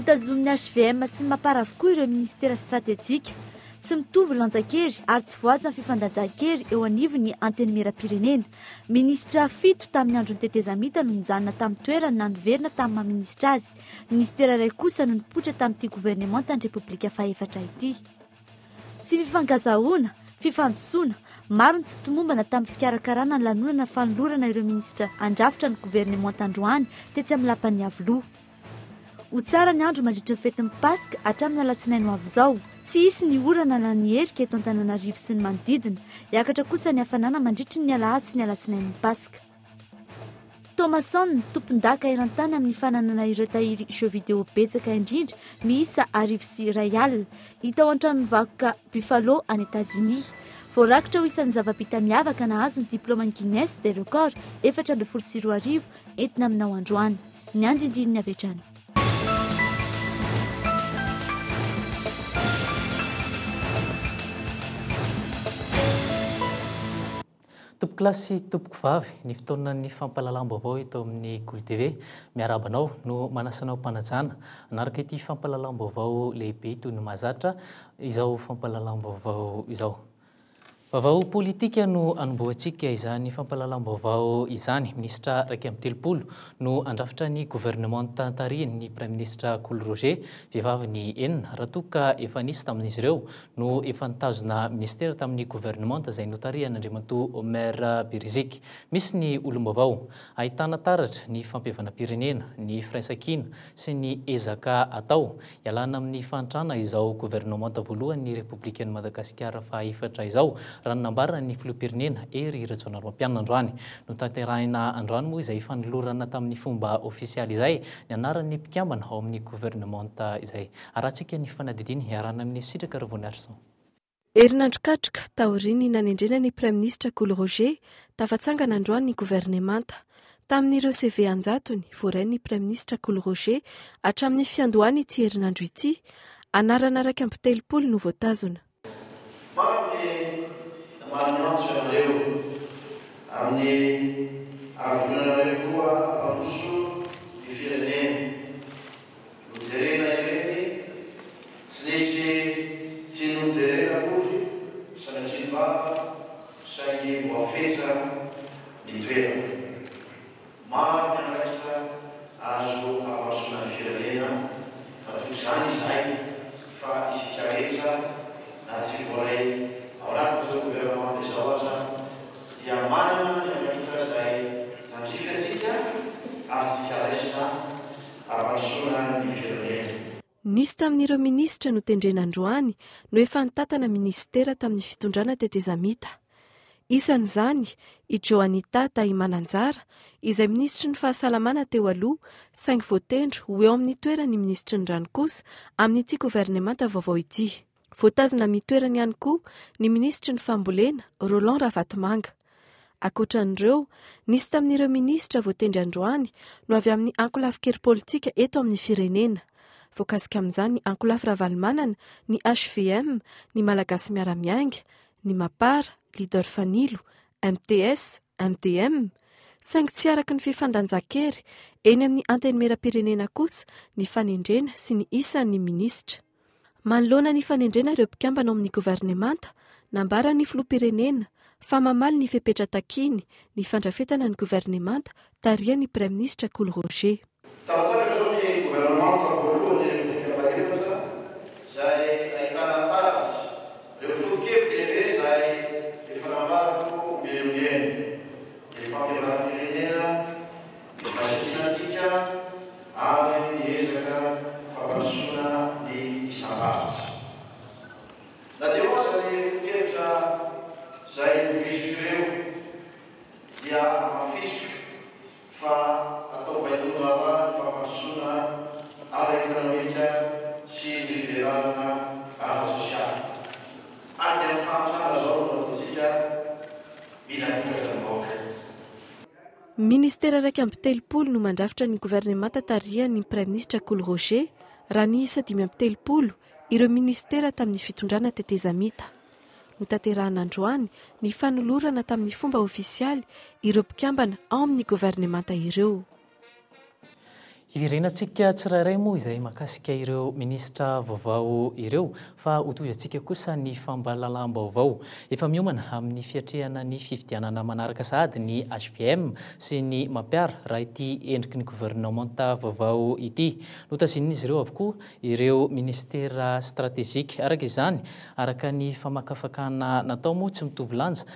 Notazomin'ny HVM sy ny mampara avokoa ireo ministera stratéjika. Tsy mitovy lanjakery ary tsy voaja ny fifandanjakery eo anivon'ny antenimieram-pirenena. Ministra 7 tamin'ny andron'ny tetezamita no nijanona tamin'ny toerana na niverina tamin'ny maministra azy. Ministera iray kosa no nipoitra tamin'ity gouvernemanta ny Repoblika fahaefatra ity. Tsy fifankazahoana, fifandosona, maro ny tsy tomombana tamin'ny fikarakarana ny lanonana fanolorana ireo ministra andrafitra ny gouvernemanta androany tetsy amin'ny lapan'ny Avril. Ho tsara ny andro mandritra ny fetin'ny Paska hatramin'ny alatsinainy ho avy izao. Tsy hisy ny orana na ny herika eto Antananarivo sy ny manodidina. Hiakatra kosa ny hafanana mandritra ny alahady sy ny alatsinainy Paska. Thomason ny tompon-daka eran-tany amin'ny fananana ireo tahiry jeux vidéo betsaka indrindra miisa 1,5 hita ao an-tranon'ny vakoka Buffalo any États-Unis. Voarakitra ho isan'ny zava-bita miavaka nahazo ny diplôman'ny Guinness des records 420 entina aminao androany. Ny andindininy avy hatrany. Tompoko klasy tompoko vavy ny fotoanan'ny fampahalalam-baovao eto amin'ny KOLO TV miarabanao no manasanao mpanajana anaraka ity fampahalalam-baovao lehibe toy ny mahazatra izao fampahalalam-baovao izao. Vaovao politika no anomboantsika izany fampahalalam-baovao izany. Ministra 1 no andrafitra ny gouvernemanta tarihiny ny Prime Ministra KOLO Roger vehivavy ny 4 raha toa ka efa nisy tamin'izy ireo no efa nitazona ministera tamin'ny gouvernemanta izay notarihana maire Biriziky. Misy ny olom-baovao ahitana taratra ny fampihavanam-pirenena, ny firaisan-kina sy ny ezaka atao ialana amin'ny fantrana izao gouvernemanta voalohan'ny Repoblikan'i Madagasikara fahaefatra izao. Raha nambara ny filoham-pirenena ery Rajaonarima Mampianina androany no tanterahina androany moa izay fanolorana tamin'ny fomba ofisialy izay ny anaran'ny mpikambana ao amin'ny gouvernemanta izay. Arahantsika ny fanadidiny iarana amin'ny sitraka Ravoniarson. Herinandro katroka taoriny nanendrena ny Prime Ministra KOLO Roger tafatsangana androany ny gouvernemanta. Tamin'ireo CV anjatony voarain'ny Prime Ministra KOLO Roger hatramin'ny fiandohany ity herinandro ity anarana 130 no voatazona. Manantso ianareo amin'ny avolonareo koa amparoso ny firenena. Nojerena ireny tsy nisy tsy nojerena akory sanatria vava saingy voafetra ny toerana. Maro ny anakitra azo amparosoana ny firenena matoky izany izay fa isika rehetra na tsy voaray ao anaty zao gouvernemanta izao aza dia manana ny anakitra izay nandrifatsika ary tsika raisina amparosoana ny firenena. Nisy tamin'ireo ministra no tendrena androany no efa nitatana ministera tamin'ny fitondrana tetezamita. Isan'izany i Joanita Taimananjara izay ministry ny fahasalamana teo aloha saingy voatendro ho eo amin'ny toerany ministry ny rano kosa amin'ity gouvernemanta vaovao ity. Voatazona mitoerany ihany koa ny ministry ny fambolena Roland Ravatomanga. Ankoatran'ireo, nisy tamin'ireo ministra voatendry androany no avy amin'ny ankolafin-kery politika eto amin'ny firenena. Voakasika amin'izany ankolafy Ravalomanana, ny HVM, ny Malagasy Miaramianga, ny Mapara, Leader Fanilo, MTS, MDM, saingy tsy araka ny fifandanjakery eny amin'ny antenimieram-pirenena kosa ny fanendrena sy ny isan'ny ministra. Manoloana ny fanendrena ireo mpikambana ao amin'ny gouvernemanta, nambara ny filoham-pirenena fa mamaly ny fepetra takiny ny fandrafetana ny gouvernemanta tarihany Prime Ministra KOLO Roger. Tafatsangana zao ny gouvernemanta voalohany fahaefatra izay ahitana taratsy ireo foto-kevitra lehibe izay efa nambarako miainona ny fampihavanam-pirenena, ny fahasikinantsika ary ny ezaka famparosoana ny isambarotra. Na dia ohatsy ny foto-kevitra izay novisiko ireo dia mafisiko fa atao vaitondràna ny famparosoana ara-ekonomika sy ny fivelarana ara-sosialy. Any amin'ny fahantrana zao no ataontsika mila vokatra ny vahoaka. Ministera 130 no mandrafitra ny gouvernemanta tarihany Prime Ministra KOLO Roger raha ny isa 530 ireo ministera tamin'ny fitondrana tetezamita. Notanterahana androany ny fanolorana tamin'ny fomba ofisialy ireo mpikambana ao amin'ny gouvernemanta ireo. Iverenantsika tsirairay moa izay mahakasika ireo ministra vaovao ireo fa hotoy antsika kosa ny fambalalaam-baovao. Efa miomana amin'ny fiatrehana ny fifidianana manaraka sahady ny HVM sy ny mampiara raha ity endriky ny gouvernemanta vaovao ity. Notazin'izy ireo avokoa ireo ministera stratégique. Araka izany, araka ny famakafakana natao moa tsy mitovy lanja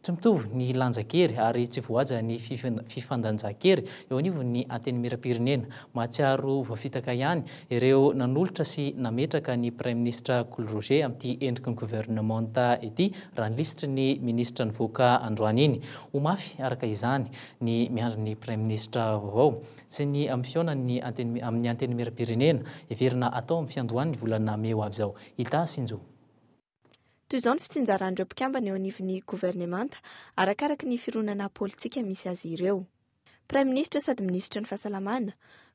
tsy mitovy ny lanjakery ary tsy voaja ny fifandanjakery eo anivony ny antenimieram-pirenena. Mahatsiaro voafitaka ihany ireo nanolotra sy nametraka ny Prime Ministre KOLO amin'ity endriky ny gouvernemanta ity raha ny lisitry ny ministra nivoaka androany iny. Ho mafy araka izany ny miandry ny Prime Ministre vaovao sy ny amin'ny fiaonany amin'ny antenimieram-pirenena everina atao amin'ny fiandohan'ny volana May ho avy izao. Hita Sinjo. Toy izao ny fitsinjaran'ireo mpikambana eo anivon'ny gouvernemanta arakaraka ny fironana politika misy azy ireo. Prime Ministre sady Ministra ny fahasalamana,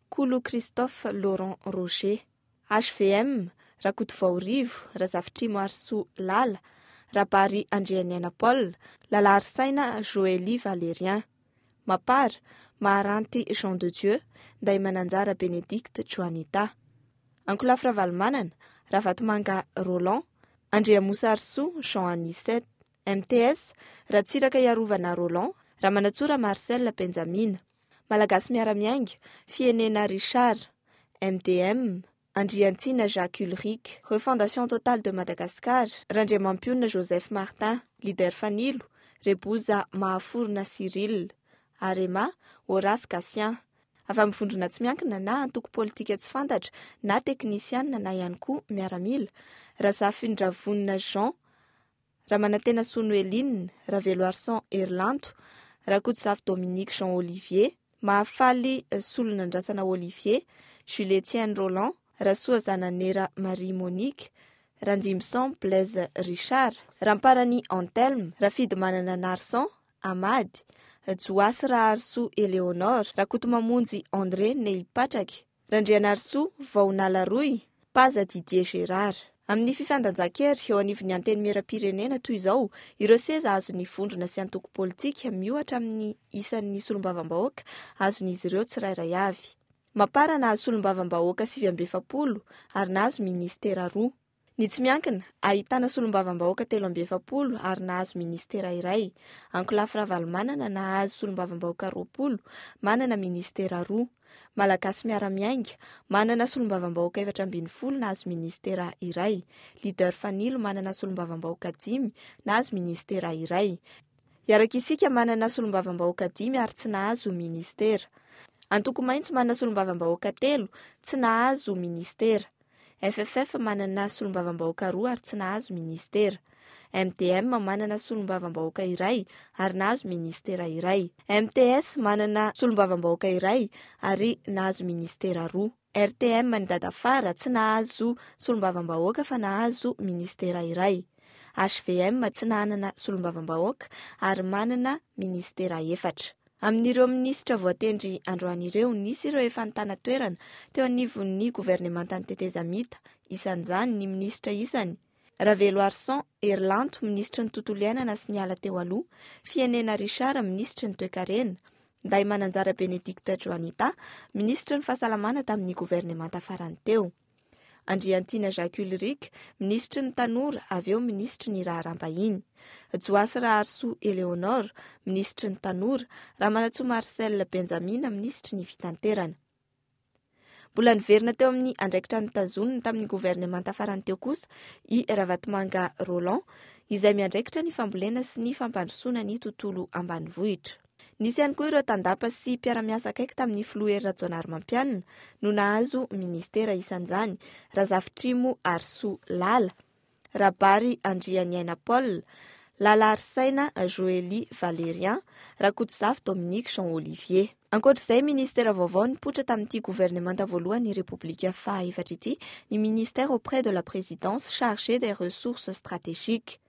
KOLO Christophe Laurent Roger, HVM, Rakoto Vaorivo, Razafitrimo Arso Lala, Rabary Andrianiana Paul, Lalary Saina Joëly Valérien, Mapara, Maharanty Jean de Dieu, Ndaimananjara Bénédicte Joanita, Ankolafy Ravalomanana, Ravatomanga Roland, Andriamosa Arso Jean Anisette, MTS, Ratsiraka Iarovana Roland, Ramanatsora Marcel Benjamin, Malagasy Miaramiainga, Fienena Richard, MDM, Andriantsina Jacques Ulrich, Refondation Totale de Madagascar, Randriamampiona Joseph Martin, Lider Fanilo, Reboza Mahaforona Cyril, Arema, Horace Cassien. Avy amin'ny vondrona tsy miankina na antoko politika tsy fantatra na teknisianina na ihany koa miaramila, Razafindravonina Jean, Ramanantena Sonoeline, Ravelo Arsan Erlanto, Rakotsavy Dominique Jean Olivier, Mahafaly Solonandrasana Olivier, Julietienne Roland, Rasoa Zananera Marie Monique, Randimson Blaise Richard, Ramparany Antelme, Rafidy Manana Narsan, Amady, Joasy Raharso Eleonore, Rakoto Mamonjy André Neipatraky, Randrianarso Vaonala Roy, Paza Didier Gérard. Amin'ny fifandanjakery eo anivon'ny antenimieram-pirenena toy izao, ireo seza azon'ny vondrona sy antoko politika miohatra amin'ny isan'ny solombavam-bahoaka azon'izy ireo tsirairay avy. Mapara nahazo solombavam-bahoaka 720 ary nahazo ministera 2. Ny tsy miankina, ahitana solombavam-bahoaka 320 ary nahazo ministera iray. Ankolafy Ravalomanana nahazo solombavam-bahoaka 20, manana ministera 2. Malagasy Miaramiainga manana solombavam-bahoaka 420 nahazo ministera iray. Lider Fanilo manana solombavam-bahoaka 10 nahazo ministera iray. Iarakisika manana solombavam-bahoaka 10 ary tsy nahazo ministera. Antoko Maitso manana solombavam-bahoaka 3 tsy nahazo ministera. FFF manana solombavam-bahoaka 2 ary tsy nahazo ministera. MTM manana solombavam-bahoaka iray ary nahazo ministera iray. MTS manana solombavam-bahoaka iray ary nahazo ministera 2. RTM ny dadafara tsy nahazo solombavam-bahoaka fa nahazo ministera iray. HVM tsy nanana solombavam-bahoaka ary manana ministera 4. Amin'ireo ministra voatendry androan'ireo nisy ireo efa nitana toerana teo anivon'ny gouvernemanta ny tetezamita, isan'izany ny ministra isany. Ravelo Arsan Erlanto, ministra ny tontolo iainana sy ny ala teo aloha, Fienena Richard, ministra ny toe-karena, Ndaimananjara Bénédicte Joanita, ministra ny fahasalamana tamin'ny gouvernemanta farany teo. Andriantina Jacques Ulrich, ministra ny tanora, avy eo ministra ny raharambahiny. Joasy Raharso Eleonore, ministra ny tanora, Ramanatsoa Marcel Benjamin, ministra ny fitanterana. Mbola niverina teo amin'ny andraikitra nitazonina tamin'ny gouvernemanta farany teo kosa i Ravatomanga Roland, izay miandraikitra ny fambolena sy ny fampandrosoana ny tontolo ambanivohitra. Nisy ihany koa ireo tandapa sy mpiara-miasa akaiky tamin'ny filoha Rajaonary Mampianina no nahazo ministera isan'izany, Razafitrimo Arso Lala, Rabary Andrianiana Paul, Lalary Saina Joëly Valérien, Rakotsavy Dominique Jean Olivier. Ankoatr'izay, ministera vaovao nipoitra tamin'ity gouvernemanta voalohany République fahaefatra ity, ny ministère auprès de la présidence chargé des ressources stratégiques.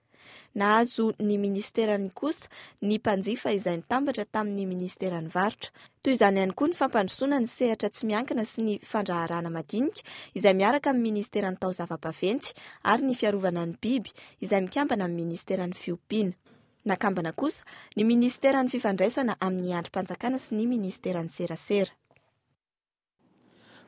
Nahazo ny ministerany kosa ny mpanjifa izay nitambatra tamin'ny ministerany varotra. Toy izany ihany koa ny fampandrosoana ny sehatra tsy miankina sy ny fandraharana madinika izay miaraka amin'ny ministerany taozava-baventy ary ny fiarovana ny biby izay mikambana amin'ny ministerany fiompiana. Nakambana kosa ny ministerany fifandraisana amin'ny androm-panjakana sy ny ministerany serasera.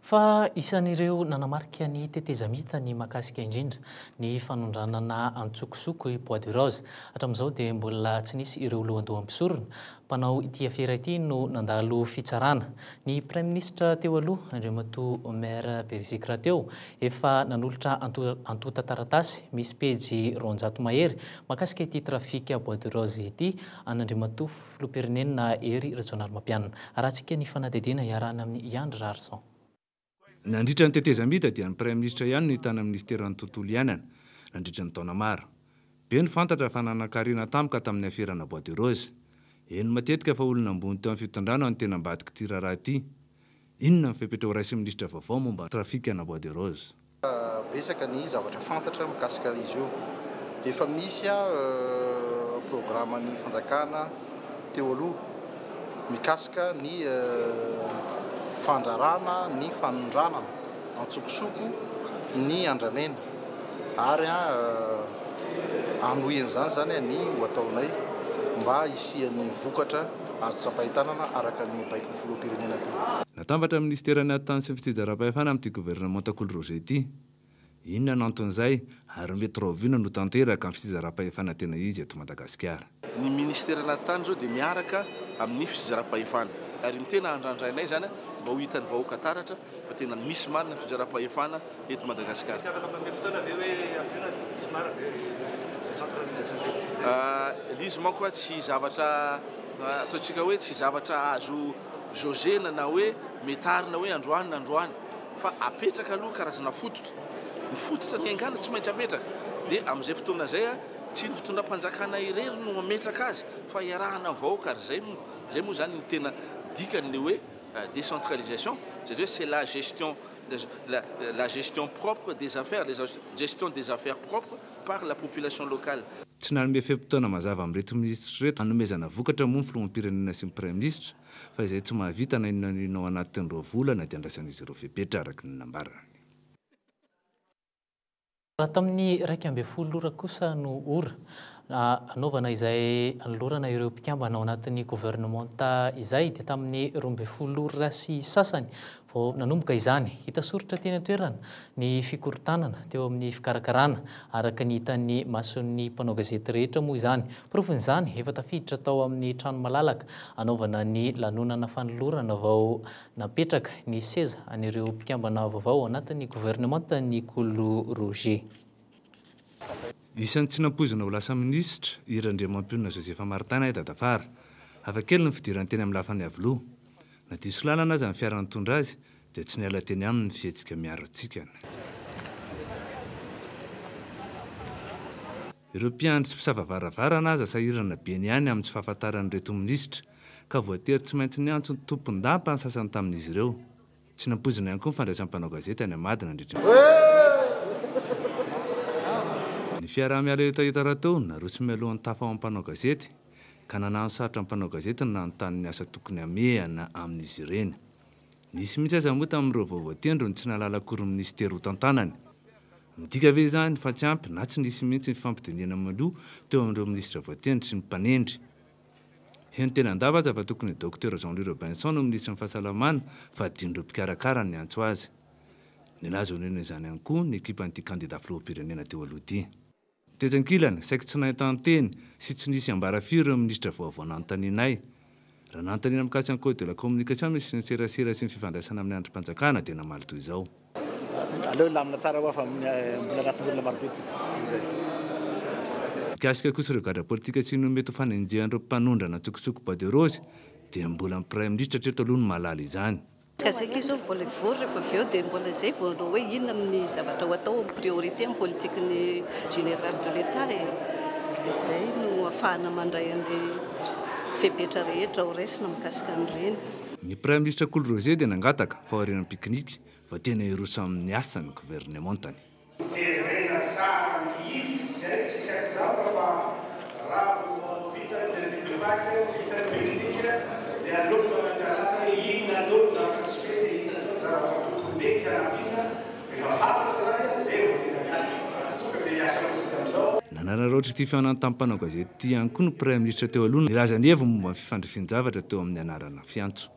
fa isan'ireo nanamarika ny tetezamita ny mahakasika indrindra ny fanondranana antsokosoko i bois de rose hatramin'izao dia mbola tsy nisy ireo lohandoha ampisorona mpanao ity afera ity no nandalo fitsarana ny prime ministre teo aloha andriamatoa maire Berizika rahateo efa nanolotra antota taratasy misy pejy 200 mahery mahakasika ity trafika bois de rose ity an'andriamatoa filoham-pirenena ery régional Mampianana arahantsika ny fanadidina iarahana amin'ny Yandry Rarson. Nandritra ny tetezamita dia ny prime ministre ihany ny tany ministeran'ny tontolo iainana nandritra ny taona maro. Be ny fantatra fa nanan-karena tampoka tamin'ny aferana bois de rose. Eny matetika fa olona ambony teo amin'ny fitondrana no tena ambadika ity raharaha ity. Inona ny fepetra ho raisy ministra vaovao momba trafika na bois de rose? Betsaka ny zavatra fantatra mikasika izy io. Dia efa misy programan'ny fanjakana teo aloha mikasika ny fandrarana ny fanondranana antsokosoko ny andramena ary anoen'izany zany ny ho ataonay mba hisian'ny vokatra azo tsapahitanana araka ny baiky ny filoham-pirenena teo. Natambatra ministeran'ny atany sy ny fitsinjaram-pahefana amin'ity gouvernement KOLO ity. Inona n'anton'izay ary mety rovina no tanteraka amin'ny fitsinjaram-pahefana tena izy eto Madagasikara. Ny ministeran'ny atany zao dia miaraka amin'ny fitsinjaram-pahefana ary ny tena andrandrainay zany mba ho hitan'ny vahoaka taratra fa tena misy marina ny fitsinjaram-pahefana eto Madagasikara. Lizy manko tsy zavatra ataontsika hoe tsy zavatra azo jogena na hoe metarina hoe androany na androany fa apetraka aloha karazana fototra. Ny fototra ny aingana tsy maintsy ametraka dia amin'izay fotoana zay tsy ny fitondram-panjakana irery no ametraka azy fa iarahana vahoaka ary zay moa zany ny tena dikan'le hoe décentralisation, c'est-à-dire c'est la gestion propre des affaires, la gestion des affaires propres par la population locale. Tsy nanome fepotana mazava amin'ireto ministra reto hanomezana vokatra moa ny filoham-pirenena sy ny prime ministre fa izay tsy mahavita na inona n'inona ao anatin'ny 2 volana dia andraisan'izy ireo fepetra araka ny nambarany. Raha tamin'ny 1.2 ora kosa no ora anaovana izay anolorana ireo mpikambana ao anatin'ny gouvernementa izay dia tamin'ny 12 ora sy sasany vao nanomboka izany hita soritra teny an-toerana ny fikorontanana teo amin'ny fikarakarana araka ny hitan'ny mason'ny mpanao gazety rehetra moa izany. Provin'izany efa tafiditra tao amin'ny trano malalaka anaovana ny lanonana fanolorana vao napetraka ny seza an'ireo mpikambana vaovao ao anatin'ny gouvernementa ny KOLO Roger. Isan'ny tsy nampozina ho lasa ministra Irandriamampianina Joseph Martin Dadafara hafakely ny fidirany teny amin'ny lafany Avril. Na diso lalana aza ny fiara nitondra azy dia tsy niala teny aminy ny fihetsika miaratsikana. Ireo mpiandry sy mpisavavaravara aza sahirana be ny ihany amin'ny tsy fahafantaran'ireto ministra ka voatery tsy maintsy ny antso ny tompon-dapa ny sasany tamin'izy ireo. Tsy nampozina ihany koa ny fandraisam-panao gazety any Amadina nandritra. Ny fiarah-miala hetaheta rahateo narotsy mialohan'ny tafa ao ampanao gazety ka nanano sarotra ampanao gazety ny nanontany ny asa tokony amehana amin'izy ireny. Nisy mihitsy aza moa tamin'ireo vaovaotendro ny tsy nahalala akory ministera ho tantanany. Midika ve izany fa tsy ampy na tsy nisy mihitsy ny fampidiniana maloha teo amin'ireo ministra voatendry sy ny mpanendry. Heny tena andava aza fa tokony Dr Jean-Louis Robinson no ministra ny fahasalamana fa dian'ireo mpikarakara ny antso azy. Nilaza onena izany ihany koa ny ekipan'ity kandida filoham-pirenena teo aloha ity. Tejan-kilana saika tsy nahitanteny sy tsy nisy ambara firy ireo ministra vaovao nanontanianay. Raha nanontaniana mikasika ny code de la communication misy ny serasera sy ny fifandraisana amin'ny androm-panjakana dia namaly toy izao. Aleo lamina tsara hoa fa mbola rafinjolona marobe ty. Mikasika kosa ireo gadra politika sy no mety ho fanenjehan'ireo mpanondrana tsokosoko bois de rose dia mbola ny prime ministre hatreto aloha no mahalala izany. Kasika izao mbola vory rehefa avy eo dia mbola izay vao hoe inona amin'ny zavatra ho atao amin'ny priorité amin'ny politikin'ny général de l'État dia izay no ahafahana mandray an'ilay fepetra rehetra ho raisina mikasika an'ireny. Ny prime ministre KOLO Roger dia nangataka fa aorian'ny piknika fa tena iroso amin'ny asany gouvernementany. Nanararoatra ity fihaonany tamin'ny mpanao gazety ity ihany koa ny prime ministre teo aloha nilaza ny heviny momba ny fifandrifin-javatra teo amin'ny anarana fiantso.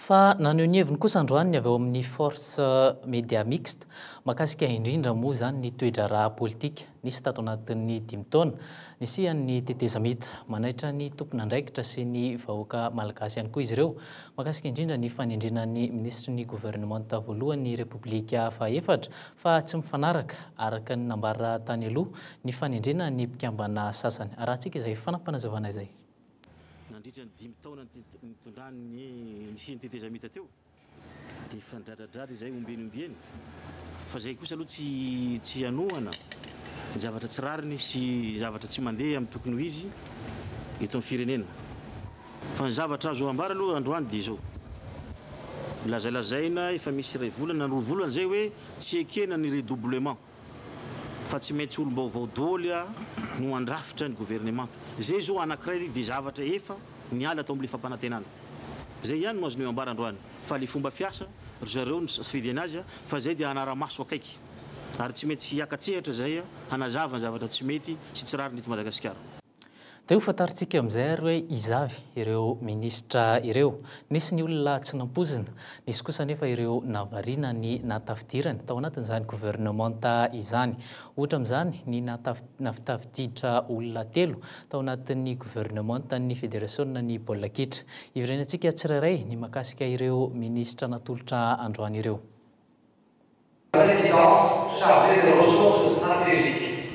fa naneho ny heviny kosa androany avy eo amin'ny force média mixte mahakasika indrindra moa zany ny toedra raha politika nisy tato anatin'ny 5 taona nisian'ny tetezamita manaitra ny tompona andraikitra sy ny vahoaka malagasy ihany koa izy ireo mahakasika indrindra ny fanendrenan'ny ministry ny gouvernemanta voalohan'ny republika faefatra fa tsy mifanaraka araka ny nambara tany aloha ny fanendrena ny mpikambana sasany arahantsika izay fanampanazavana izay nandritra ny 5 taona nitondrany nisy ny tetezamita teo dia fandradradrary izay ombeny fa zay kosa aloha tsy anohana zavatra tsy rariny sy zavatra tsy mandeha amin'ny tokony ho izy eto amin'ny firenena fa ny zavatra azo ambara aloha androany dia izao lazalazaina efa misy iray volana roa volana zay hoe tsy ekena ny redoublement fa tsy maintsy olom-baovao dôly no andrafitra ny gouvernement zay zao anankiray dia zavatra efa niala atao amin'ilay fampanantenana zay ihany no azoneo ambara androany fa le fomba fiasa ry zareo ny safidy anazy fa zay dia anara-maso akaiky ary tsy mety hiakatsehatra zay hanazava ny zavatra tsy mety sy tsy rary nety Madagasikara. Dia ho fantaritsika amin'izay ary hoe izavy ireo ministra ireo nisy ny olona tsy nampozina nisy kosa nefa ireo navarina ny natafidirany tao anatin'izany gouvernemanta izany ohatra amin'izany ny nafitafiditra olona 3 tao anatin'ny gouvernemanta ny fédération ny baolina kitra ivirenantsika tsirairay ny mahakasika ireo ministra natolotra androany ireo. Présidence chargée des ressources stratégiques,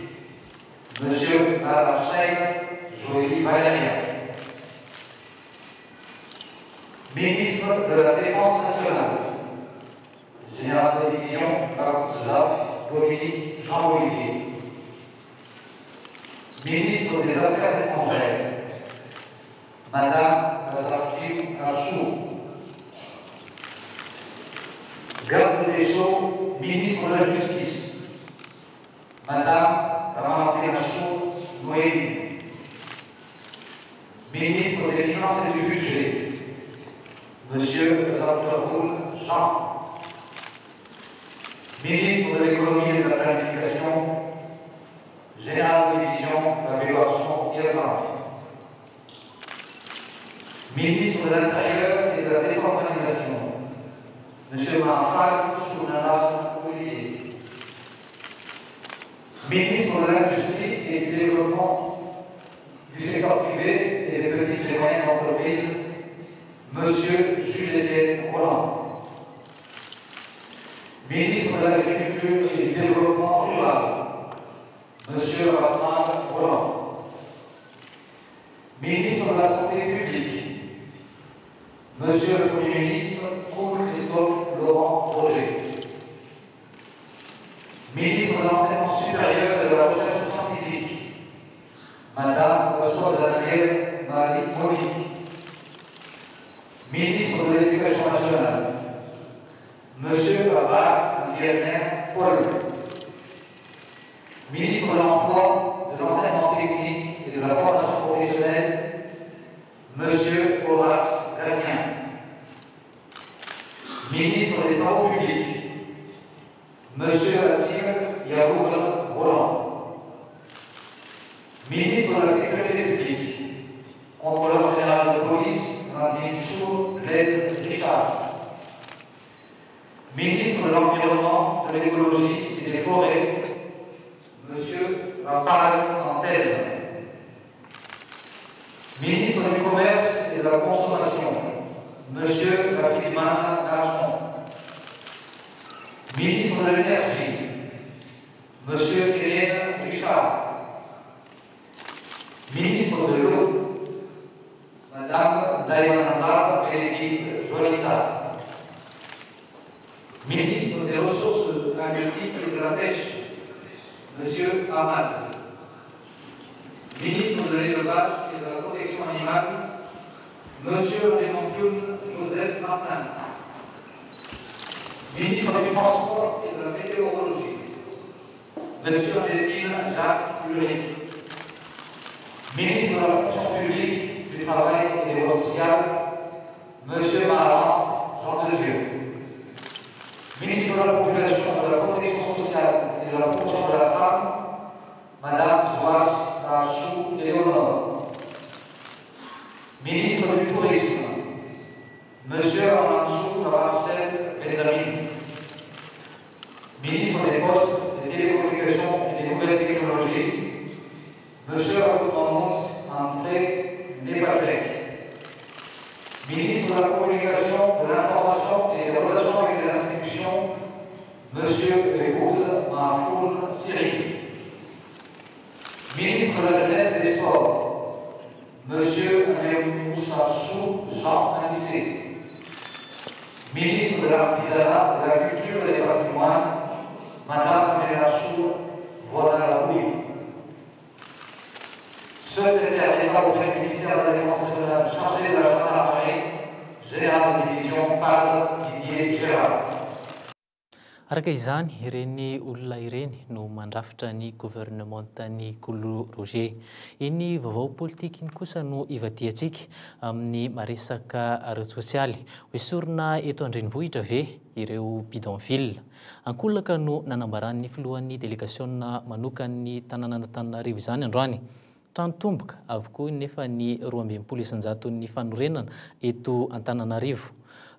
Monsieur Avril Joël Valérien. Ministre de la Défense nationale, Général de division Vaovao Dominique Jean-Olivier. Ministre des Affaires étrangères, Madame Avril Joël. Garde des Sceaux, ministre de la Justice, Madame Vaovao Noémie. Ministre des Finances et du Budget, Monsieur Avril Jean. Ministre de l'Économie et de la Planification, Général de division Vaovao Irlande. Ministre de l'Intérieur et de la Décentralisation, Monsieur Vaovao Olivier. Ministre de l'Industrie et du Développement du secteur privé et des petites et moyennes entreprises, Monsieur Jules Roland. Ministre de l'Agriculture et du Développement rural, Monsieur Avril Roland. Ministre de la Santé publique, Monsieur le Premier ministre Christophe Laurent Roger. Ministre de l'Enseignement supérieur et de la Recherche scientifique, Madame Vaovao Marie Monique. Ministre de l'Éducation nationale, Monsieur Guillermin Paul. Ministre de l'Emploi, de l'Enseignement technique et de la formation professionnelle, Monsieur Horace Gatien. Ministre des Travaux publics, Monsieur Assir Yaroul Roland. Ministre de la Sécurité publique, Contrôleur général de police, Nadine Blaise Richard. Ministre de l'Environnement, de l'Écologie et des Forêts, Monsieur Raphaël Antenne. Ministre du Commerce et de la Consommation, Monsieur Raffiman Garçon. Ministre de l'Énergie, Monsieur Cyril Richard. Ministre de l'Eau, Madame Daïmanza Bénédicte Jolita. Ministre des Ressources halieutiques et de la Pêche, Monsieur Ahmad. Ministre de l'Élevage et de la Protection animale, Monsieur Raymond Joseph Martin. Ministre du Transport et de la Météorologie, Monsieur Adétine Jacques Ulrich. Ministre de la Fonction publique, du Travail et des Voies sociales, Monsieur Mahalante Jean de Dieu. Ministre de la Population, de la Protection sociale et de la Promotion de la femme, Madame Joas Rachou Léonore. Ministre du Tourisme, Monsieur Amansou Marcel Benjamin, ministre des Postes, des Télécommunications et des Nouvelles Technologies, Monsieur Avril André Nebatek, ministre de la Communication, de l'Information et des Relations avec les institutions, Monsieur Épouse Mahfoul Siri, ministre de la Jeunesse et des Sports, Monsieur Moussachou Jean Anissé, ministre de l'Artisanat, de la Culture et des Patrimoines, Madame Ménachou Voilà-la-Rouille, secrétaire d'État auprès du ministère de la Défense nationale, chargé de la gendarmerie, général de division Paz Didier Gérard. Araka izany ireny olona ireny no mandrafitra ny gouvernementany KOLO Roger. Iny vaovao politika iny kosa no ivadiantsika amin'ny maresaka réseaux sosialy. Hoesorina eto andrenivohitra ve ireo bidonville. Ankolaka no nanambaran'ny filohan'ny délégationna manokany tanàn'Antananarivo izany androany. Tranotomboka avokoa nefa ny 1200 ny fanorenana eto Antananarivo.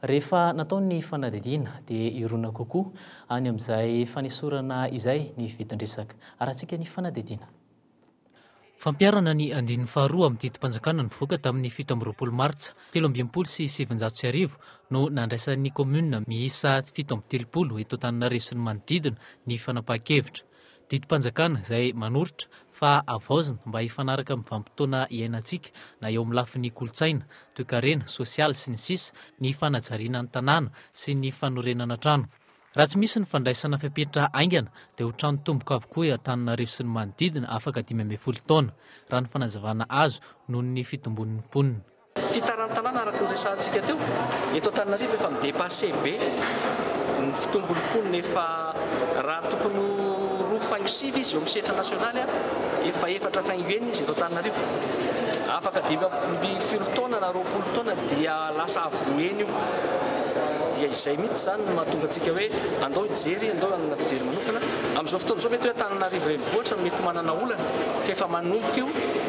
Rehefa nataony fanadidina dia irona kokoa any amin'izay fanesorana izay ny vidin-dresaka. Arahantsika ny fanadidina. Fampiarana ny andininy faharoa amin'ny didim-panjakana nivoaka tamin'ny 17 Martsa 2020 sy 700 no nandraisan'ny commune miisa 730 eto Antananarivo sy ny manodidina ny fanapahan-kevitra. Didim-panjakana izay manoritra fa avaozana mba hifanaraka amin'ny vanim-potoana iainantsika na eo amin'ny lafin'ny kolotsaina, toe-karena, sosialy sy ny sisa, ny fanajariana ny tanàna sy ny fanorenana trano. Raha tsy misy ny fandraisana fiapetra aingana dia ho trano tomboka avokoa Antananarivo sy ny manodidina afaka 520 taona raha ny fanazavana azo noho ny fitombon'ny mponina. Fitaran'ny tanàna araka ny resantsika teo, eto Antananarivo efa midepase be ny fitombon'ny mponina efa raha tokony faingo sivy izy eo amin'ny setra nasionaly efa efatra faingo enina izy eto Antananarivo. Afaka 20 taona na 20 taona dia lasa avoeny io. Dia izay mihitsy zany no mahatonga antsika hoe andao hijery, andao hanana fijery manokana. Amin'izao fotoana izao mety hoe Antananarivo renivohitra mety manana olana fa efa manomboka io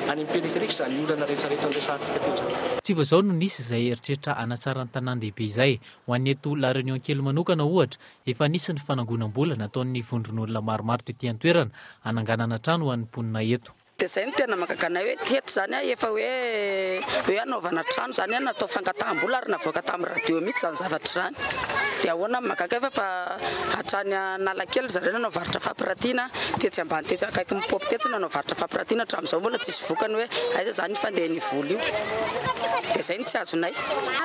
any amin'ny périphérique izany olana rehetrarehetra nresantsika teo zany. Tsy voazao no nisy izay eritreritra anatsara ny tanàn-dehibe izay ho an'ny eto La Réunion kely manokana ohatra efa nisy ny fanangonam-bola nataon'ny vondron'olona maromaro tetỳ an-toerana hananganana trano ho an'ny mponina eto. Dia izay no tena magagana hoe teto zany efa hoe anaovana trano zany natao fangataham-bola ary navoaka tamin'ny radio mihitsy zany zavatra zany. Dia ahoana magaga fa hatrany Analakely zareo nanao varotra fampiratiana, tetsy ambany tetsy akaiky mipopy tetsy nanao varotra fampiratiana hatramin'izao mbola tsisy vokany hoe aiza zany fandehan'ny vola io. Dia izay no tsy azonay.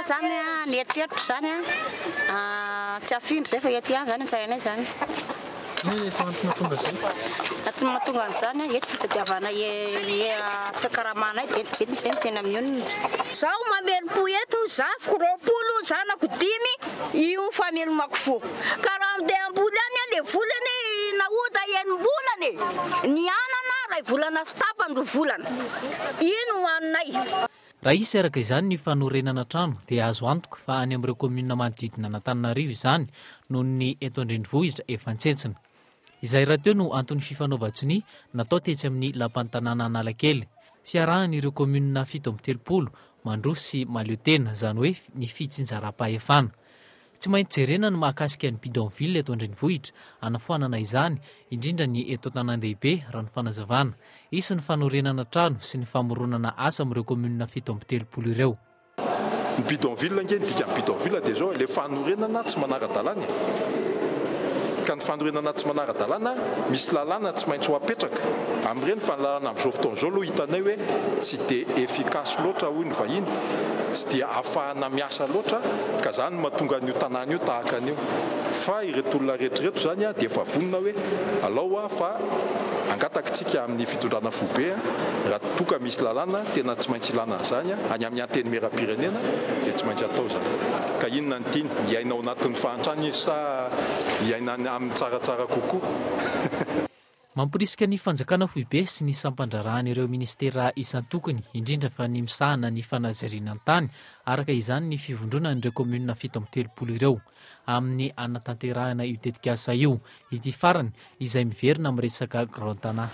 Zany ny eritreritro zany tsy afindry zay fa ety ihany zany sainay zany. Aty mahatonga an'izany eto fitadiavana fikaramanay eto zany tena mionina. Zaho mamelom-po eto zafiko 20 zanako 10 io famelomako fo. Ka raha mandeha amboly any le volany nahoda enim-bolany ny anana ray volana sy tapany ro volana. Ino hoaninay? Raha isy araka izany ny fanorenana trano dia azo antoka fa any amin'ireo commune manodidina Antananarivo izany noho ny eto andrenivohitra efa antsentsina. Izay raha teo no antony fifanaova-tsiny natao tetsy amin'ny lapan'ny tanàna Analakely. Fiarahan'ireo commune 730 mandroso sy mahaleo tena izany hoe ny fitsinjaram-pahefana. Tsy maintsy jerena ny mahakasika ny bidonville eto andrenivohitra anafoanana izany indrindra ny eto tanàn-dehibe raha ny fanazavana. Isy ny fanorenana trano sy ny famoronana asa amin'ireo commune 730 ireo. Ny bidonville ngeny dika ny bidonville dia zao le fanorenana tsy manara-dalàna. Ka ny fanorenana tsy manara-dalàna misy lalàna tsy maintsy ho apetraka. Amin'ireny fanalàna amin'izao fotoana izao aloha hitanay hoe tsy dia efficace loatra hoy ny vahiny, tsy dia ahafahana miasa loatra ka zany mahatonga an'io tanàna io tahaka an'io. Fa ireto olona rehetrareto zany dia efa vonona hoe alao fa angatakatsika amin'ny fitondrana fobe raha toka misy lalàna tena tsy maintsy ilana an'izany any amin'ny anteny mera-pirenena dia tsy maintsy atao zany. Ka inona ny tiany hiaina ao anatin'ny fahantrana izy sa hiaina amin'ny tsaratsara kokoa. Mampirisika ny fanjakana foibe sy ny sampandrarahan'ireo ministera isan-tokony indrindra fa ny misahana ny fanazariana tany araka izany ny fivondronan'ireo commune 730 ireo amin'ny anatanterahana io tetikasa io ity farany izay miverina amin'ny resaka Grand Tana.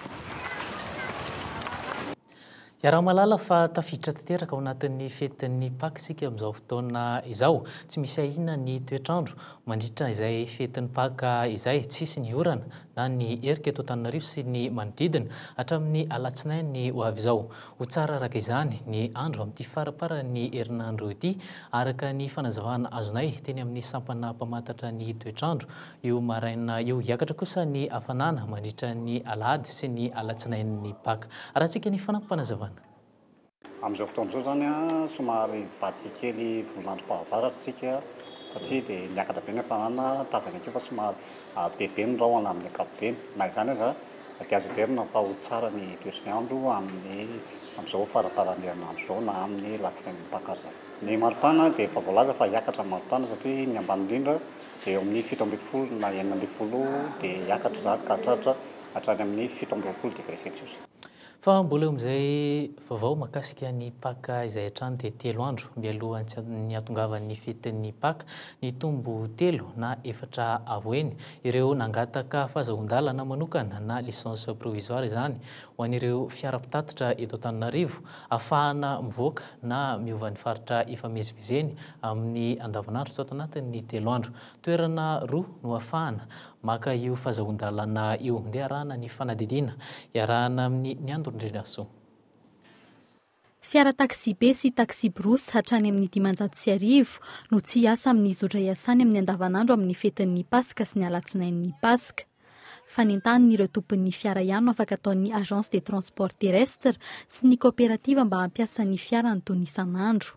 Iaraha malala fa tafiditra tanteraka ao anatin'ny fetin'ny Pâques isika amin'izao fotoana izao. Tsy misy ahina ny toetrandro mandritra izay fetin'ny Pâques izay, tsisy ny orana na ny erika eto Antananarivo sy ny manodidina hatramin'ny alatsinainy ho avy izao. Ho tsara araka izany ny andro amin'ity faraparan'ny herinandro ity araka ny fanazavana azonay teny amin'ny sampana mpamantatra ny toetrandro io maraina io. Hiakatra kosa ny hafanana mandritra ny alahady sy ny alatsinain'ny Pâques. Arahantsika ny fanampanazavana. Amin'izao fotoana izao zany a somary vadika kely volandrom-pahavaratra sika satria dia miakatra be ny hafanana tazana akeo fa somary bebe ny rahona amin'ny ankapobeny. Na izany aza dia azo berina fa ho tsara ny toetr'ny andro amin'izao faraparan'ny herinandro izao na amin'ny latsinain'ny Pâques zao. Ny maripana dia efa voalaza fa hiakatra ny maripana satria ny ambany indrindra dia eo amin'ny 17 na 19 dia hiakatra zany ka hatrany amin'ny 17 degré celsius. Fa mbola eo amin'izay vaovao mahakasika ny Pâques izay hatrany dia 3 andro mialohan'ny hatongavan'ny fetin'ny Pâques ny tombo 3 na 4 avoeny ireo nangataka fahazahon-dalana manokana na licence provisoire izany ho an'ireo fiara-pitatitra eto Antananarivo ahafahana mivoaka na miova ny faritra ifamezivezeny amin'ny andavanandro sao anatin'ny 3 andro. Toerana 2 no ahafahana maka io fahazahon-dalana io. Ndeha arahana ny fanadidina iarahana amin'ny andro indrindra Fiara taxi be sy taxi brousse hatrany amin'ny 500 no tsy hiasa amin'ny zotra iasany amin'ny andavanandro amin'ny fetin'ny Pâques sy ny alatsinain'ny Pâques. Fanentan'ireo tompon'ny fiara ihany afaka ataon'ny agence des transports terrestres sy ny coopérative mba hampiasa ny fiara ny tony isan'andro.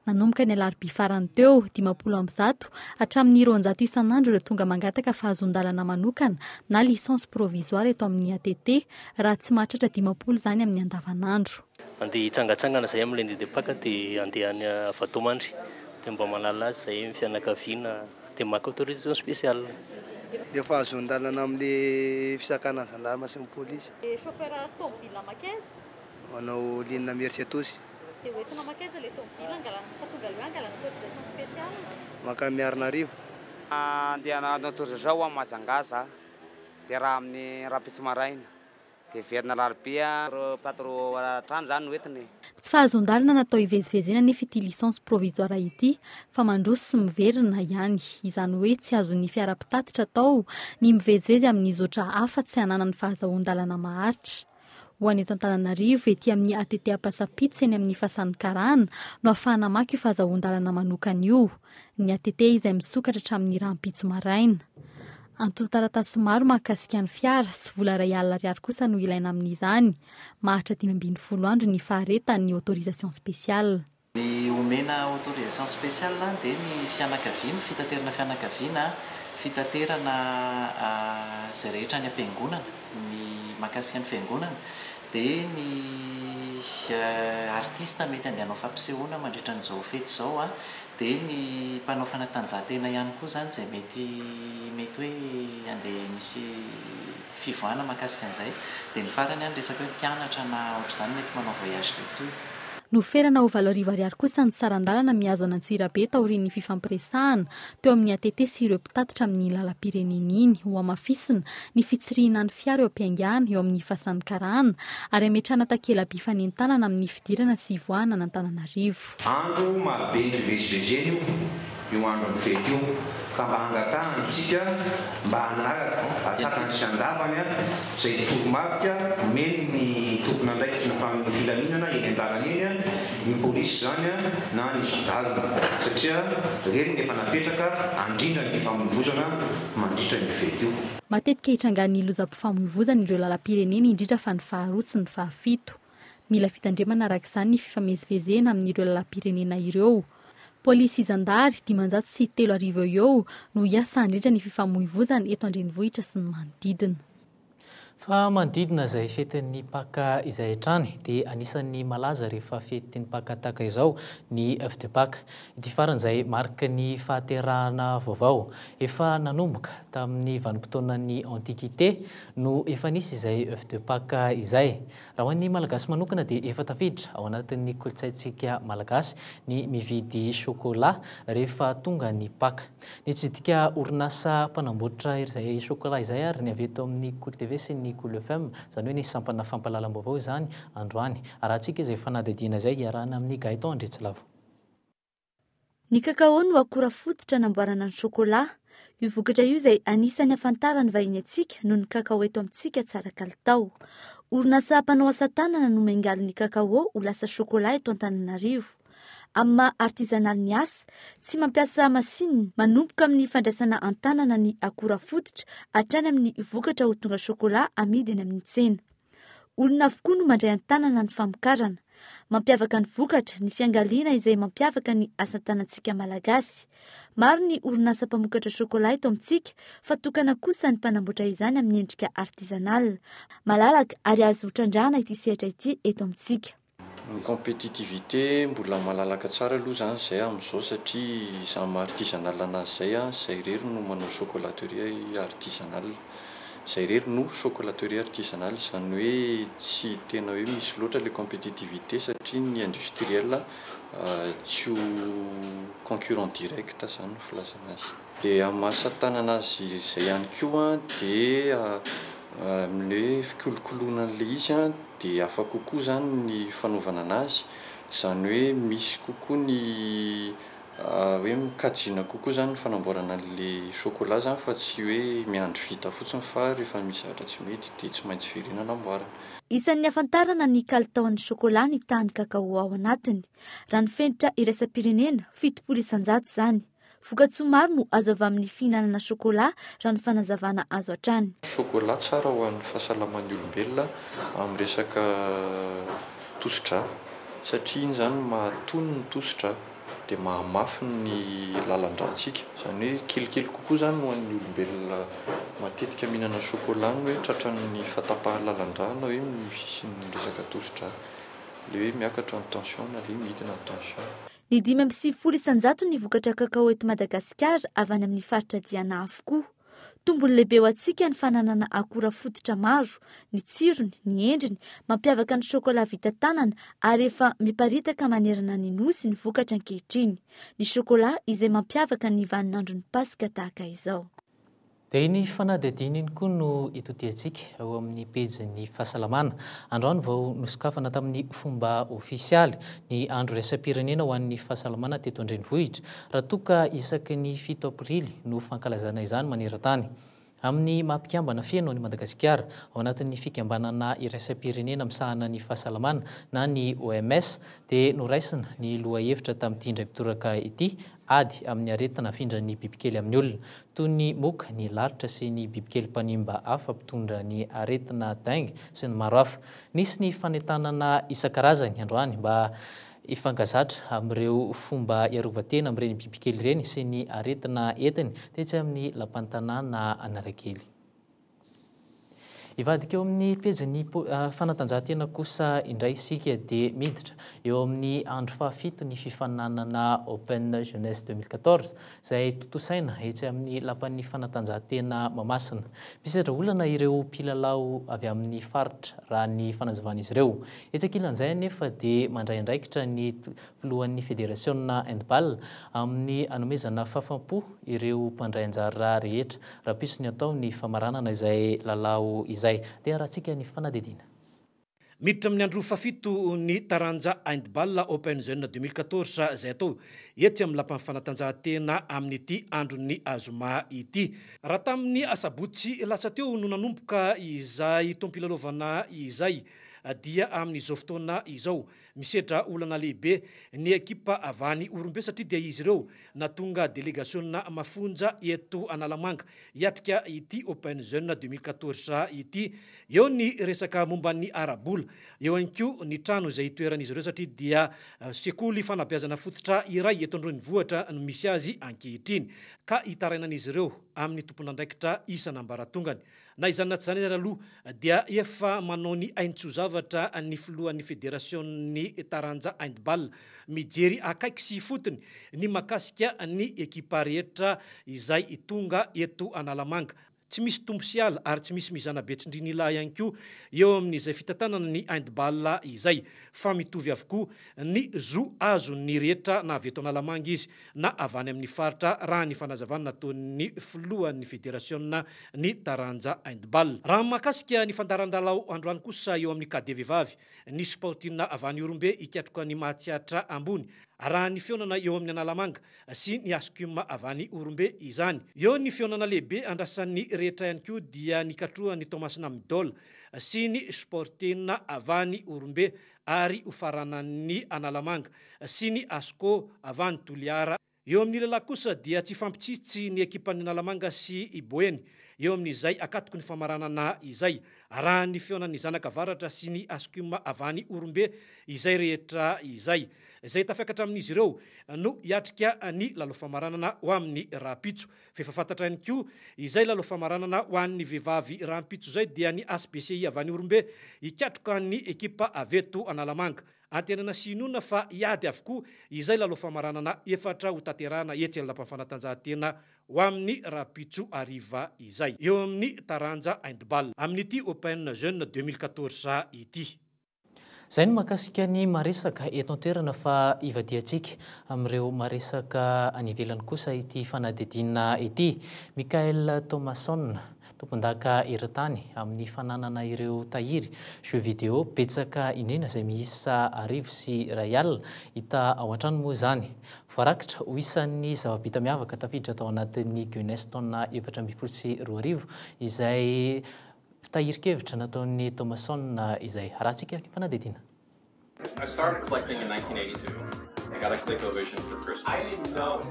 Nanomboka ny alarobia farany teo 50 hatramin'ny 200 isan'andro ireo tonga mangataka fahazon-dalana manokana na licence provisoire eto amin'ny ATT raha tsy mahatratra 50 zany amin'ny andavanandro. Andeha hitsangatsangana zay amin'ny lundi de Pâques dia andeha any Vatomandry dia mba manala azy zay fianakaviana dia maka autorisation spéciale. Dia fahazon-dalana amin'ny fisakana gendarme sy ny polisy. Chauffeur tomobile makaiza? Manao ligne Mercedes. Dia hoentina makaiza ilay tomobile angalana tonga aloha angalana autorisation spéciale? Maka Miarinarivo. Andeha hanao autorisation ho Mazangaza dia raha amin'ny rapitsy maraina. Dia verina larobia patro trano zany hoentiny. Tsy fahazon-dalana natao hivezivezena nefa ity licence provisoire ity fa mandroso sy miverina ihany. Izany hoe tsy azon'ny fiara-pitatitra atao ny mivezivezy amin'ny zotra hafa tsy hananany fahazahon-dalana maharitra. Ho an'ny eto Antananarivo ety amin'ny ATT Ampasapito sy eny amin'ny Fasan'ny Karana no ahafahana maka io fahazahon-dalana manokana io. Ny ATT izay misokatra hatramin'ny rahampitso maraina. Antony taratasy maro mahakasika ny fiara sy vola R1,00 kosa no ilaina amin'izany. Mahatra 520 andro ny faharetan'ny autorisation spéciale. Ny omena autorisation spéciale dia ny fianakaviana, fitaterana fianakaviana, fitaterana izay rehetra ny ampiangonana, ny mahakasika ny fiangonana, dia ny artista mety andeha hanao fampisehoana mandritra n'izao fety izao dia ny mpanao fanatanjahantena ihany koa zany izay mety hoe andeha misy fivoahana mahakasika an'izay dia ny farany any resaka hoe mpianatra na ohatr'izany mety manao voyage d'études. Noferana ho R20 kosa ny saran-dalana miazo an'Antsirabe taorian'ny fifampiresahana teo amin'ny ATT sy ireo mpitatitra amin'ny lalam-pirenena iny ho amafisina ny fitsirihana ny fiara eo am-piangana eo amin'ny Fasan'ny Karana ary ametrahana takela-by fanentanana amin'ny fidirana sy ivoahana n'Antananarivo. Andro marobe nivezivezeny io andro ny fety io ka mba hangatahana mba hanaraka atsakany sy andavany izay toromarika meno ny tompona andraikitra ny filaminana eny an-dalana eny ny polisy zany na ny gendarme satria reny efa napetraka andrindra ny fifamoivoizana mandritra ny fety io. Matetika hitrangan'ny lozam-pifamoivoizana ireo lalam-pirenena indrindra fa ny faharoa sy ny fahafito. Mila fitandremana araka izany ny fifamezivezena amin'ireo lalam-pirenena ireo. Polisy zandary 503 eo no hiasa handrindra ny fifamoivoizana eto andrenivohitra sy ny manodidina. Fa manodidina izay fetin'ny Pâques izay hatrany dia anisan'ny malaza rehefa fetin'ny Pâques tahaka izao ny œuf de Pâques. Ity farany izay marika ny fahaterahana vaovao. Efa nanomboka tamin'ny vanim-potoanan'ny antikité no efa nisy izay œuf de Pâques izay. Raha ho an'ny malagasy manokana dia efa tafiditra ao anatin'ny kolontsaintsika malagasy ny mividy chocolat rehefa tonga ny Pâques. Nitsidika orinasa mpanamboatra izay chocolat izay ary ny avy eto amin'ny KOLO TV sy ny ny KOLO FM izany hoe ny sampana fampalalam-baovao izany androany raha antsika izay fanadidina izay iarahana amin'ny Gaëtan Andritsilavo. Ny kakao no akora fototra namboarana ny chocolat. Io vokatra io izay anisany afantarany vahiny antsika noho ny kakao eto amintsika tsara kalitao. Orinasa mpanao asa tanana no maingaly ny kakao ho lasa chocolat eto Antananarivo. Amin'ny maha artisanal ny asa, tsy mampiasa masinina, manomboka amin'ny fandraisana an-tanana ny akora fototra hatrany amin'ny vokatra ho tonga chocolat amidy eny amin'ny tsena. Olona avokoa no mandray an-tanana ny famokarana. Mampiavaka ny vokatra ny fiangaliana izay mampiavaka ny asa tanantsika malagasy. Maro ny orinasa mpamokatra chocolat eto amintsika fa tokana kosa ny mpanamboatra izany amin'ny endrika artisanal. Malalaka ary azo trandrahana ity sehatra ity eto amintsika. Ny compétitivité mbola malalaka tsara aloha zany zay amin'izao satria izany artisanal anazy zay irery no manao chocolaterie artisanal. Zay irery no chocolaterie artisanal izany hoe tsy tena hoe misy loatra le compétitivité satria ny industriel tsy ho concurrent direct zany no filazana azy. Dia amin'ny asa tanana azy izay ihany koa dia amin'ny hoe fikolokoloana an'ilay izy dia hafa kokoa zany ny fanaovana anazy, izany hoe misy kokoa ny hoe mikajiana kokoa zany ny fanamboarana an'ilay chocolat zany fa tsy hoe miandry vita fotsiny fa rehefa misy zavatra tsy mety dia tsy maintsy very nanamboarana. Isan'ny afantarana ny kalitaon'ny chocolat ny tany kakao ao anatiny. Raha ny fenitra iraisam-pirenena 700 isan-jato izany. Vokatsoa maro no azo avy amin'ny fihinanana chocolat raha ny fanazavana azo hatrany. Chocolat tsara ho an'ny fahasalaman'ny olombelona amin'ny resaka tosidra satria iny zany mahatony ny tosidra dia mahamafy ny lalan-drantsika. Izany hoe kelikely kokoa zany ho an'ny olombelona matetika mihinana chocolat no hoe tratran'ny fahatapahan'ny lalan-dra na hoe sisin'ny resaka tosidra. Le hoe miakatra ny tension na le midina ny tension. Ny 550 isan-jato ny vokatra kakao eto Madagasikara avy any amin'ny faritra Diana avokoa. Tombony lehibe ho antsika ny fananana akora fototra maro, ny tsirony, ny endriny, mampiavaka ny chocolat vita tanana ary efa miparitaka manerana ny nosy ny vokatra ankehitriny. Ny chocolat izay mampiavaka ny vaninandron'ny Pasika tahaka izao. Dia ny fanadihadiana iny koa no itotiantsika ao amin'ny pejin'ny fahasalamana. Androany vao nosokafana tamin'ny fomba ofisialy ny andro raisam-pirenena ho an'ny fahasalamana teto Andrenivohitra. Raha toka isaky ny 7 aprily no fankalazana izany maneran-tany. Amin'ny mampikambana feno ny Madagasikara ao anatin'ny fikambanana iraisam-pirenena misahana ny fahasalamana na ny OMS dia noraisina ny lohahevitra tamin'ity indray mitoraka ity ady amin'ny aretina afindra ny bibikely amin'ny olona toy ny moka, ny lalitra sy ny bibikely mpanimba hafa mpitondra ny aretina dengue sy ny maro hafa. Nisy ny fanentanana isan-karazany androany mba ifangazatra amin'ireo fomba iarovatena amin'ireny bibikely ireny sy ny aretina entiny tetsy amin'ny lapan'ny tanàna Analakely. Ivadika eo amin'ny pejin'ny fanatanjahantena kosa indray isika dia miditra eo amin'ny andro faha-7 ny fifaninanana Open Jeunesse 2014 izay totosaina etsy amin'ny lapan'ny fanatanjahantena Mahamasina. Misy olana ireo mpilalao avy amin'ny faritra raha ny fanazavan'izy ireo. Etsy ankilan'izay anefa dia mandray andraikitra ny filohan'ny federasiona handball amin'ny anomezana fahafaham-po ireo mpandray anjara rehetra raha piso ny atao ny famaranana izay lalao izay dia rahantsika ny fanadidina. Miditra amin'ny andro faha-7 ny taranja handball Open Jeune 2014 izay atao etsy amin'ny lapan'ny fanatanjahantena amin'ity androny azoma ity. Raha tamin'ny asabotsy lasa teo no nanomboka izay tompilalaovana izay dia amin'izao fotoana izao misedra olana lehibe ny ekipa avany Orombe satria dia izy ireo natonga delegasiona mafonja eto Analamanga hiatrika ity Open Jeune 2014 ity. Eo ny resaka momba ny arabola, eo ihany koa ny trano izay toeran'izy ireo satria dia sekoly fanabeazana fototra iray eto Andrenivohitra no misy azy ankehitriny ka hitarainan'izy ireo amin'ny tompon'andraikitra isan'ambaratongany. Na izany na tsy izany ary aloha dia efa manao ny aintso-zavatra ny filohan'ny federasiony taranja handball mijery akaiky sy fotony ny makasika ny ekipa rehetra izay tonga eto Analamanga. tsy misy tombosiala ary tsy misy mizana betrindrinila ihany koa eo amin'izay fitantanana ny handball izay fa mitovy avokoa ny zo azo ny rehetra na avy eto Analamanga izy na avany amin'ny faritra raha ny fanazavana nataon'ny filohan'ny federasiona ny taranja handball. Raha mahakasika ny fandarandalao androany kosa eo amin'ny kade vehivavy ny sportina avany Orombe ikatroka ny mahatsiatra ambony raha ny fionana eo amin'ny Analamanga sy ny askuma avany Orombe izany. Eo ny fionana lehibe andrasan'ny rehetra ihany koa dia ny katrohan'ny Thomas Namidol sy ny sportina avany Orombe ary ufaranan'ny Analamanga sy ny asko avany Toliara. Eo amin'ny lehilahy kosa dia tsy fampitsitsy ny ekipan'ny Analamanga sy Iboeny eo amin'izay akatoko ny famaranana izay raha ny fionan'ny zanaka avaratra sy ny askuma avany Orombe izay rehetra izay tafiakatra amin'izy ireo no hiatrika ny lalo famaranana ho amin'ny rapitso. Fefafantatra ihany koa izay lalo famaranana ho an'ny vehivavy rampitso zay dia ny SBCI avany Orombe ikatroka ny ekipa aveto Analamanga. Antenana sinona fa iady avokoa izay lalo famaranana efatra ho taterana etsy lampamfanatanjahantena ho amin'ny rapitso ariva izay eo amin'ny taranja handball amin'ity Open Jeune 2014 ity. Zay no mahakasika ny maresaka eto an-toerana fa ivadiantsika amin'ireo maresaka any ivelany kosa ity fanadidina ity. Mikael Thomasson tompon-daka eran-tany amin'ny fananana ireo tahiry jeux vidéo betsaka indrindra izay miisa 10 sy 2 alina hita ao an-trano moa izany. Voarakitra ho isan'ny zava-bita miavaka tafiditra tao anatin'ny Guinness taona 2012 izay fitahirin-kevitra nataon'ny Thomasson izay harantsika ny fanadidina. I started collecting in 1982. I got a ColecoVision for Christmas. I didn't know.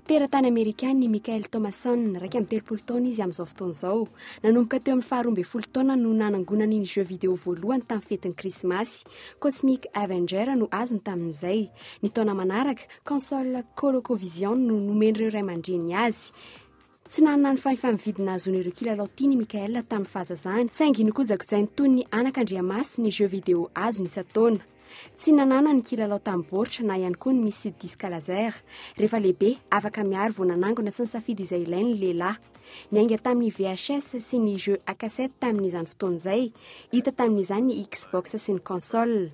Teratany Amerikaniny Mikael Thomasson raika amin'ny 30 taona izy amin'izao fotoana izao. Nanomboka teo amin'ny 12 taona no nanangonany ny jeux vidéo voalohany tamin'ny fetin'ny Krismasy. Cosmic Avenger no azony tamin'izay. Ny taona manaraka, console KOLO no nomen'ireo ray aman-dreny azy. Tsy nanana ny famividina azon'ireo kilalao tiany Mikael tamin'ny fahazazany, saingy nikojakojainy toy ny anak'Andriamaso ny jeux vidéo azony isa-taona. Tsy nanana ny kilalao tamin'ny baoritra na ihany koa ny misy disque laser. Rehefa lehibe, afaka miaro vao nanangona sy ny safidy izay ilainy ny lehilahy. Niainga tamin'ny VHS sy ny jeux à cassette tamin'izany fotoana izay, hita tamin'izany ny Xbox sy ny console.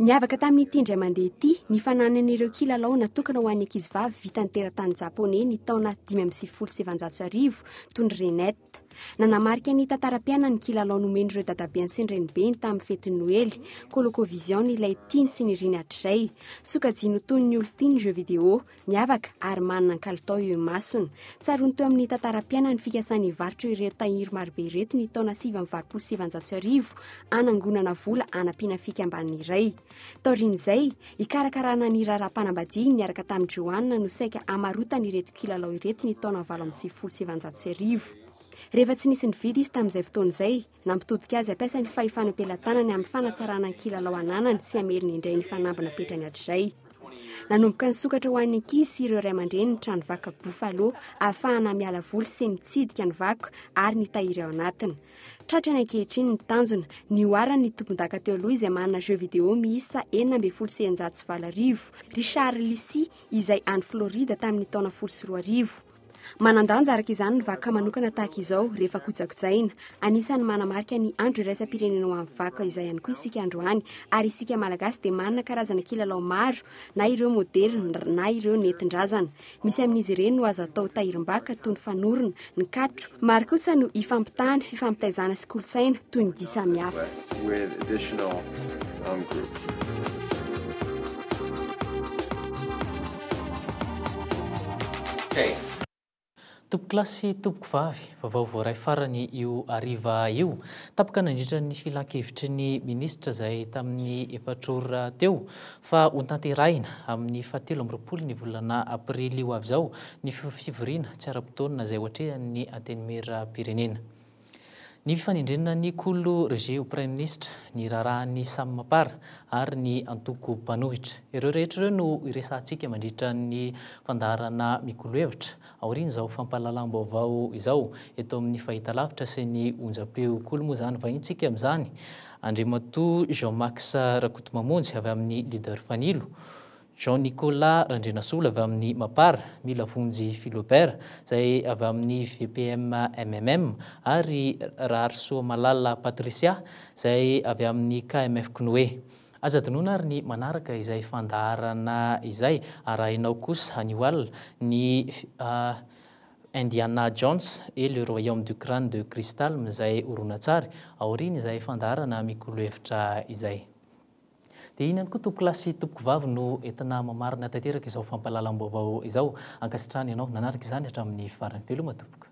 Niavaka tamin'ity indray mandeha ity, ny fananan'ireo kilalao natokana ho an'ny ankizivavy vita ny teratany japoney ny taona 577 toy ny Renette. Nanamarika ny tantaram-piainana ny kilalao nomen'ireo dadabeany sy ny renibeny tamin'ny fetin'ny Noely, ColecoVision ilay tiany sy ny riny hatrizay. Sokajino toy ny olo tiany jeux vidéo, miavaka ary manana ny kalitao eo masony. Tsaroany teo amin'ny tantaram-piainana ny fikasan'ny varotra ireo tahiry marobe ireto ny taona 727 anangonana vola anampiana fikambanana iray. Taorin'izay, ikarakarana ny raharaham-panambadiany niaraka tamin'ny Joanna no saika amarotany ireto kilalao ireto ny taona 727. Rehefa tsy nisy nividy izy tamin'izay fotoana izay, nampitodika azy ampiasa ny fahefana am-pelantanany amin'ny fanatsarana ny kilalao ananany sy ameriny indray ny fanambana petrany hatrizay. Nanomboka ny sokatra ho an'ny ankizy sy ireo ray aman-dreny ny trano vakoka Buffalo ahafahana miala voly sy mitsidika ny vakoka ary ny tahiry ao anatiny. Tratra ny ankehitriny ny tanjona, ny oharany ny tompon-daka teo aloha izay manana jeux vidéo miisa 970 Richard Lissi izay any Florida tamin'ny taona 12 Manandanja araka izany ny vakoka manokana tahaka izao rehefa kojakojaina. Anisany manamarika ny andro iraisam-pirenena ho amin'ny vakoka izay ihany koa isika androany, ary isika malagasy dia manana karazana kilalao maro, na ireo moderna na ireo nentin-drazana. Misy amin'izy ireny no azo atao tahirim-baka toy ny fanorona, ny katro. Maro kosa no ifampitahana, fifampitaizana sy kolontsaina toy ny dia samihafa. Tompoko klasy tompoko vavy vaovao voaray farany io ariva io tapaka nandritra ny filan-kevitry ny minisitra izay tamin'ny 4 ora teo fa ho tanterahina amin'ny 17 ny volana aprily ho avy izao ny fivoriana tsy ara-potoana izay ohatrehan'ny antenimieram-pirenena. Ny fanindrenana ny KOLO reger ho Prime Ministre, ny rarahany Samy Mapara ary ny antoko mpanohitra. Ireo rehetra ireo no iresantsika mandritra ny fandaharana mikolo-hevitra aoriana izao fampahalalam-baovao izao eto amin'ny fahitalavitra sy ny onjam-peo KOLO moa izany vahintsika amin'izany. Andriamatoa Jean-Max Rakotomamonjy avy amin'ny leader fanilo, Jean-Nicolas Randrenasola avy amin'ny Mapara, Mila Vonjy Philobert izay avy amin'ny VPM MMM ary Raharsoa Malala Patricia izay avy amin'ny KMF Knoe. Aza donona ary ny manaraka izay fandaharana izay arahinao kosa anio ny Indiana Jones et le royaume du crâne de cristal izay horonan-tsary aoriana izay fandaharana mikolo hevitra izay. Dia iny ihany koa tompoko lahy sy tompoko vavy no entina mamarina tanteraka izao fampahalalam-baovao izao, ankasitrahana ianao nanaraka izany hatramin'ny farany. Veloma tompoko.